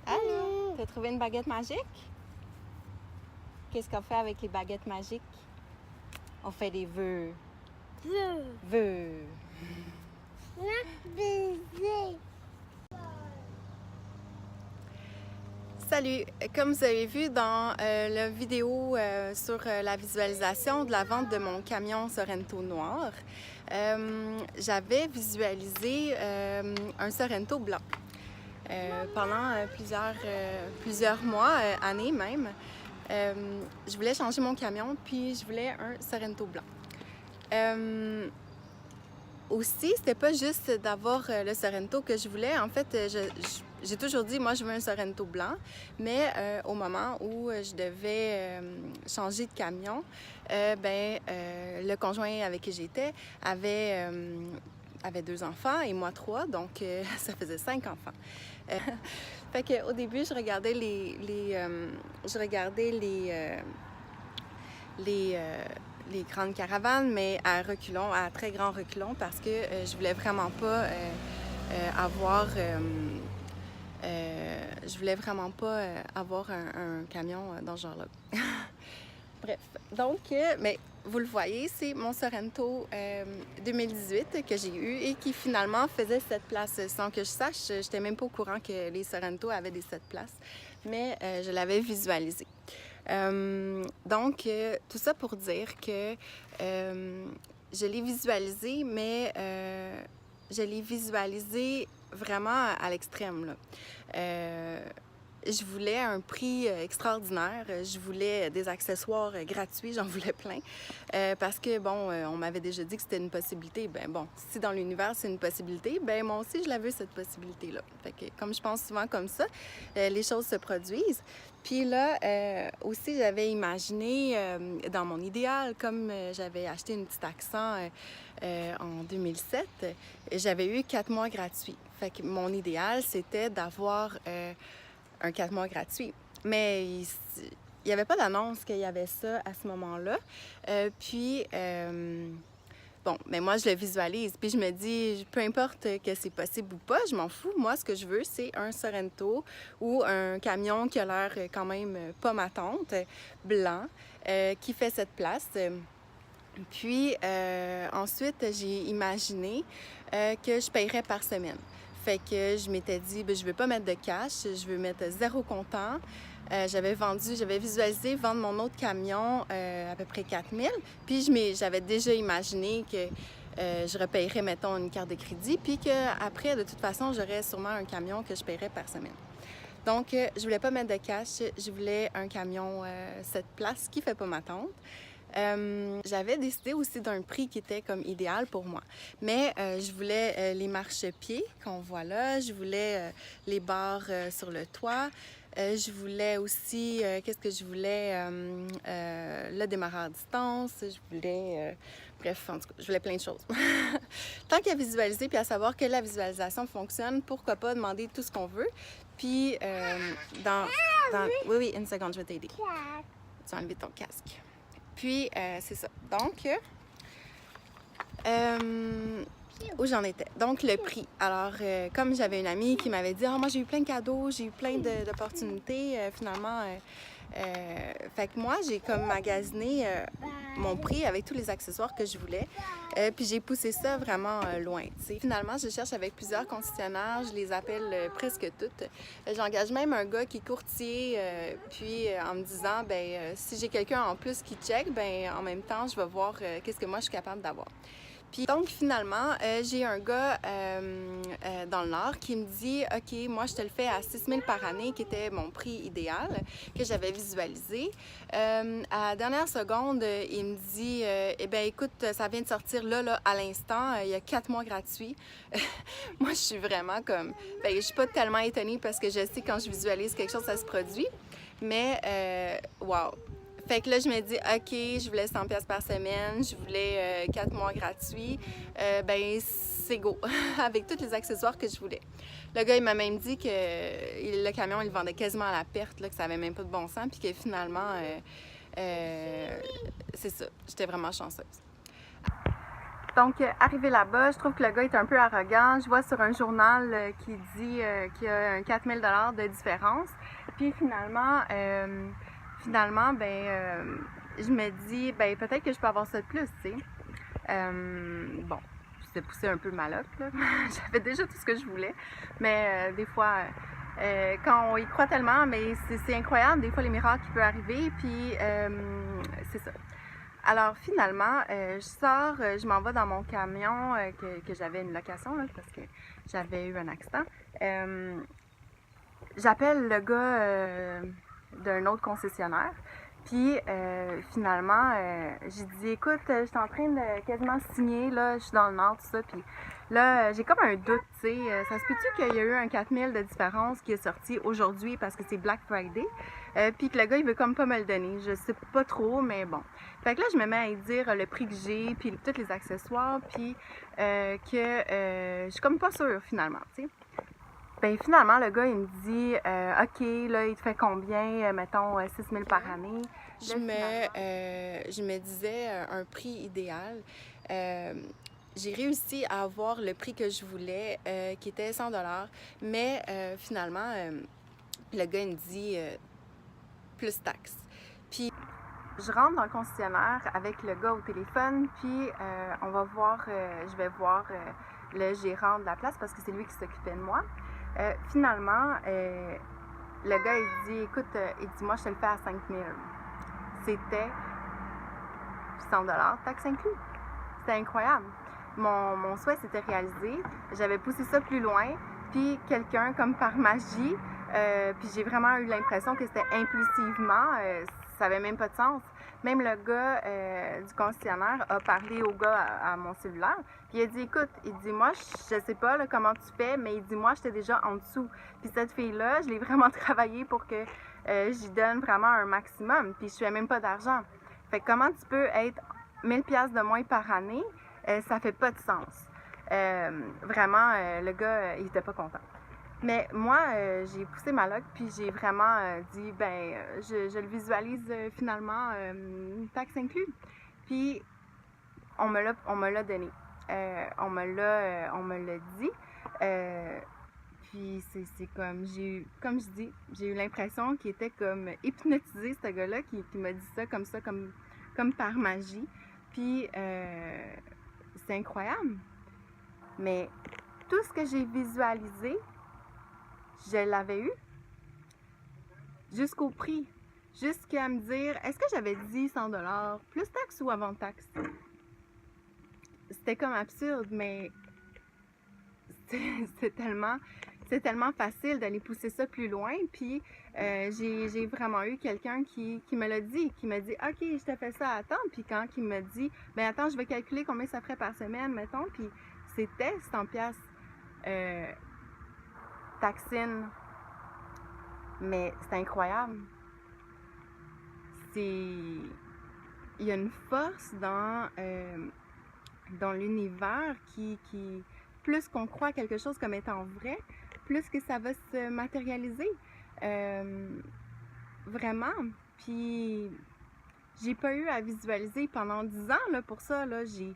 Allô, t'as trouvé une baguette magique? Qu'est-ce qu'on fait avec les baguettes magiques? On fait des vœux. Vœux. Salut! Comme vous avez vu dans la vidéo sur la visualisation de la vente de mon camion Sorento noir, j'avais visualisé un Sorento blanc. Pendant plusieurs mois, années même, je voulais changer mon camion, puis je voulais un Sorento blanc. Aussi, c'était pas juste d'avoir le Sorento que je voulais. En fait, j'ai toujours dit, moi, je veux un Sorento blanc, mais au moment où je devais changer de camion, le conjoint avec qui j'étais avait 2 enfants et moi 3, donc ça faisait 5 enfants. Fait qu'au début, je regardais les grandes caravanes, mais à reculons, à très grand reculons, parce que je voulais vraiment pas avoir un camion dans ce genre-là. Bref, donc, mais vous le voyez, c'est mon Sorento 2018 que j'ai eu et qui finalement faisait 7 places. Sans que je sache, je n'étais même pas au courant que les Sorento avaient des 7 places, mais je l'avais visualisé. Donc, tout ça pour dire que je l'ai visualisé, mais je l'ai visualisé vraiment à l'extrême, là. Je voulais un prix extraordinaire, je voulais des accessoires gratuits, j'en voulais plein, parce que, bon, on m'avait déjà dit que c'était une possibilité. Ben bon, si dans l'univers c'est une possibilité, ben moi aussi je la veux, cette possibilité-là. Fait que, comme je pense souvent comme ça, les choses se produisent. Puis là, aussi, j'avais imaginé, dans mon idéal, comme j'avais acheté une petite Accent en 2007, j'avais eu 4 mois gratuits. Fait que mon idéal, c'était d'avoir un 4 mois gratuit. Mais il n'y avait pas d'annonce qu'il y avait ça à ce moment-là. Bon, mais moi, je le visualise. Puis je me dis, peu importe que c'est possible ou pas, je m'en fous. Moi, ce que je veux, c'est un Sorento ou un camion qui a l'air quand même pas ma tante, blanc, qui fait cette place. Puis ensuite, j'ai imaginé que je paierais par semaine. Fait que je m'étais dit, je ne veux pas mettre de cash, je veux mettre 0 comptant. J'avais visualisé vendre mon autre camion à peu près 4 000. Puis j'avais déjà imaginé que je repayerais, mettons, une carte de crédit. Puis qu'après, de toute façon, j'aurais sûrement un camion que je paierais par semaine. Donc, je voulais pas mettre de cash, je voulais un camion 7 places qui fait pas ma tante. J'avais décidé aussi d'un prix qui était comme idéal pour moi. Mais je voulais les marchepieds qu'on voit là, je voulais les barres sur le toit, je voulais aussi, qu'est-ce que je voulais? Le démarreur à distance, je voulais, bref, en tout cas, je voulais plein de choses. Tant qu'à visualiser puis à savoir que la visualisation fonctionne, pourquoi pas demander tout ce qu'on veut. Puis, oui, une seconde, je vais t'aider. Tu vas enlever ton casque. Puis, c'est ça. Donc, où j'en étais? Donc, le prix. Alors, comme j'avais une amie qui m'avait dit « Ah, moi, j'ai eu plein de cadeaux, j'ai eu plein d'opportunités. Finalement, fait que moi, j'ai comme magasiné mon prix avec tous les accessoires que je voulais. Puis j'ai poussé ça vraiment loin. T'sais. Finalement, je cherche avec plusieurs concessionnaires, je les appelle presque toutes. J'engage même un gars qui est courtier, puis en me disant, si j'ai quelqu'un en plus qui check, en même temps, je vais voir qu'est-ce que moi je suis capable d'avoir. Puis donc finalement, j'ai un gars dans le Nord qui me dit « OK, moi je te le fais à 6 000 par année, qui était mon prix idéal, que j'avais visualisé. » À la dernière seconde, il me dit « Eh bien écoute, ça vient de sortir là à l'instant, il y a 4 mois gratuits. » Moi je suis vraiment comme... je suis pas tellement étonnée parce que je sais quand je visualise quelque chose, ça se produit. Mais wow! Fait que là, je me dis, OK, je voulais 100 pièces par semaine, je voulais 4 mois gratuits, c'est go, avec tous les accessoires que je voulais. Le gars, il m'a même dit que le camion, il le vendait quasiment à la perte, là, que ça avait même pas de bon sens, puis que finalement, c'est ça, j'étais vraiment chanceuse. Donc, arrivé là-bas, je trouve que le gars est un peu arrogant. Je vois sur un journal qui dit qu'il y a un 4 000 $ de différence. Puis finalement, je me dis, ben peut-être que je peux avoir ça de plus, tu sais. Bon, j'étais poussée un peu malotte, là. J'avais déjà tout ce que je voulais. Mais des fois, quand on y croit tellement, mais c'est incroyable, des fois, les miracles qui peuvent arriver. Puis, c'est ça. Alors finalement, je sors, je m'en vais dans mon camion que j'avais une location là, parce que j'avais eu un accident. J'appelle le gars d'un autre concessionnaire. Puis finalement, j'ai dit écoute, je suis en train de quasiment signer, là, je suis dans le nord, tout ça. Puis là, j'ai comme un doute, tu sais. Ça se peut-tu qu'il y a eu un 4 000 de différence qui est sorti aujourd'hui parce que c'est Black Friday? Puis que le gars, il veut comme pas me le donner. Je sais pas trop, mais bon. Fait que là, je me mets à lui dire le prix que j'ai, puis tous les accessoires, puis je suis comme pas sûre finalement, tu sais. Ben finalement, le gars, il me dit OK, là, il te fait combien, mettons, 6 000 par année? Je me disais un prix idéal. J'ai réussi à avoir le prix que je voulais, qui était 100 $, mais finalement, le gars, il me dit plus taxes. Puis je rentre dans le concessionnaire avec le gars au téléphone, puis je vais voir le gérant de la place parce que c'est lui qui s'occupait de moi. Finalement, le gars, il dit, écoute, il dit, moi, je te le fais à 5 000. C'était 100 $, taxes inclus. C'était incroyable. Mon souhait s'était réalisé. J'avais poussé ça plus loin, puis quelqu'un, comme par magie, puis j'ai vraiment eu l'impression que c'était impulsivement, ça avait même pas de sens. Même le gars du concessionnaire a parlé au gars à mon cellulaire. Puis il a dit, écoute, il dit, moi, je sais pas là, comment tu fais, mais il dit, moi, j'étais déjà en dessous. Puis cette fille-là, je l'ai vraiment travaillé pour que j'y donne vraiment un maximum. Puis je fais même pas d'argent. Fait que comment tu peux être 1000 $ de moins par année? Ça fait pas de sens. Vraiment, le gars, il était pas content. Mais moi, j'ai poussé ma loque, puis j'ai vraiment dit, je le visualise finalement, taxe inclus. Puis, on me l'a donné. On me l'a dit. Puis, c'est comme je dis, j'ai eu l'impression qu'il était comme hypnotisé, ce gars-là, qui m'a dit ça, comme par magie. Puis, c'est incroyable. Mais tout ce que j'ai visualisé, je l'avais eu jusqu'au prix. Jusqu'à me dire, est-ce que j'avais dit 100 $ plus taxe ou avant taxe? C'était comme absurde, mais c'est tellement facile d'aller pousser ça plus loin. Puis j'ai vraiment eu quelqu'un qui me l'a dit, qui m'a dit, OK, je te fais ça à temps. Puis quand il m'a dit, ben attends, je vais calculer combien ça ferait par semaine, mettons. Puis c'était 100 $. Taxine, mais c'est incroyable. Il y a une force dans l'univers qui, plus qu'on croit quelque chose comme étant vrai, plus que ça va se matérialiser. Vraiment. Puis, j'ai pas eu à visualiser pendant 10 ans là, pour ça. Là, j'ai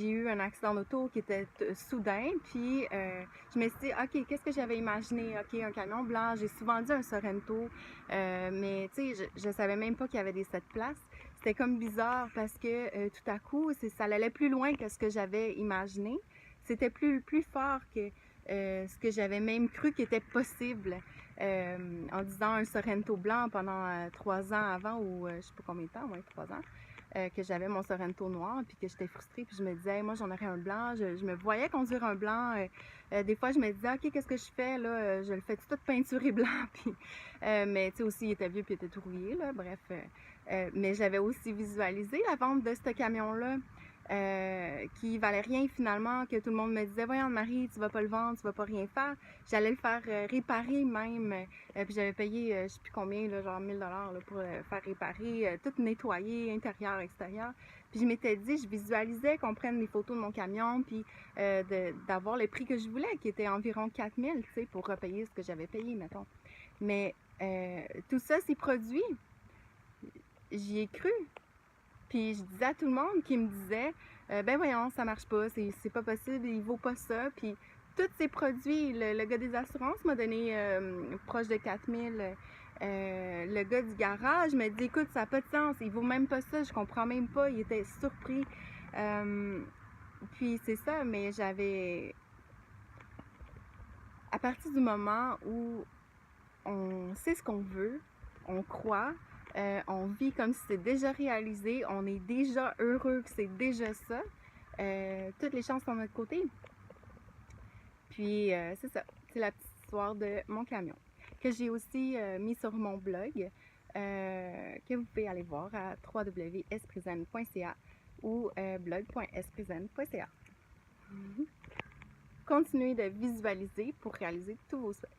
eu un accident d'auto qui était soudain, puis je me suis dit, OK, qu'est-ce que j'avais imaginé? OK, un camion blanc, j'ai souvent dit un Sorento, mais tu sais, je savais même pas qu'il y avait des 7 places. C'était comme bizarre parce que tout à coup, ça allait plus loin que ce que j'avais imaginé. C'était plus fort que ce que j'avais même cru qu'il était possible. En disant un Sorento blanc pendant 3 ans avant, ou je sais pas combien de temps, ouais, 3 ans. Que j'avais mon Sorento noir, puis que j'étais frustrée, puis je me disais, hey, moi j'en aurais un blanc, je me voyais conduire un blanc. Des fois, je me disais, OK, qu'est-ce que je fais là? Je le fais tout peinturé blanc, puis mais tu sais aussi, il était vieux, puis il était tout rouillé, là, bref. Mais j'avais aussi visualisé la vente de ce camion-là. Qui valait rien finalement, que tout le monde me disait, voyons Marie, tu vas pas le vendre, tu vas pas rien faire. J'allais le faire réparer même, puis j'avais payé je sais plus combien, là, genre 1000 $ là, pour faire réparer, tout nettoyer, intérieur, extérieur. Puis je m'étais dit, je visualisais qu'on prenne les photos de mon camion, puis d'avoir le prix que je voulais, qui était environ 4000, tu sais, pour repayer ce que j'avais payé, mettons. Mais tout ça s'est produit. J'y ai cru. Puis je disais à tout le monde qui me disait ben voyons, ça marche pas, c'est pas possible, il vaut pas ça. Puis tous ces produits, le gars des assurances m'a donné proche de 4000. Le gars du garage m'a dit écoute, ça n'a pas de sens, il vaut même pas ça, je comprends même pas, il était surpris. Puis c'est ça, mais j'avais. À partir du moment où on sait ce qu'on veut, on croit, on vit comme si c'était déjà réalisé, on est déjà heureux que c'est déjà ça, toutes les chances sont de notre côté. Puis c'est ça, c'est la petite histoire de mon camion que j'ai aussi mis sur mon blog, que vous pouvez aller voir à www.esprizen.ca ou blog.esprizen.ca. Continuez de visualiser pour réaliser tous vos souhaits.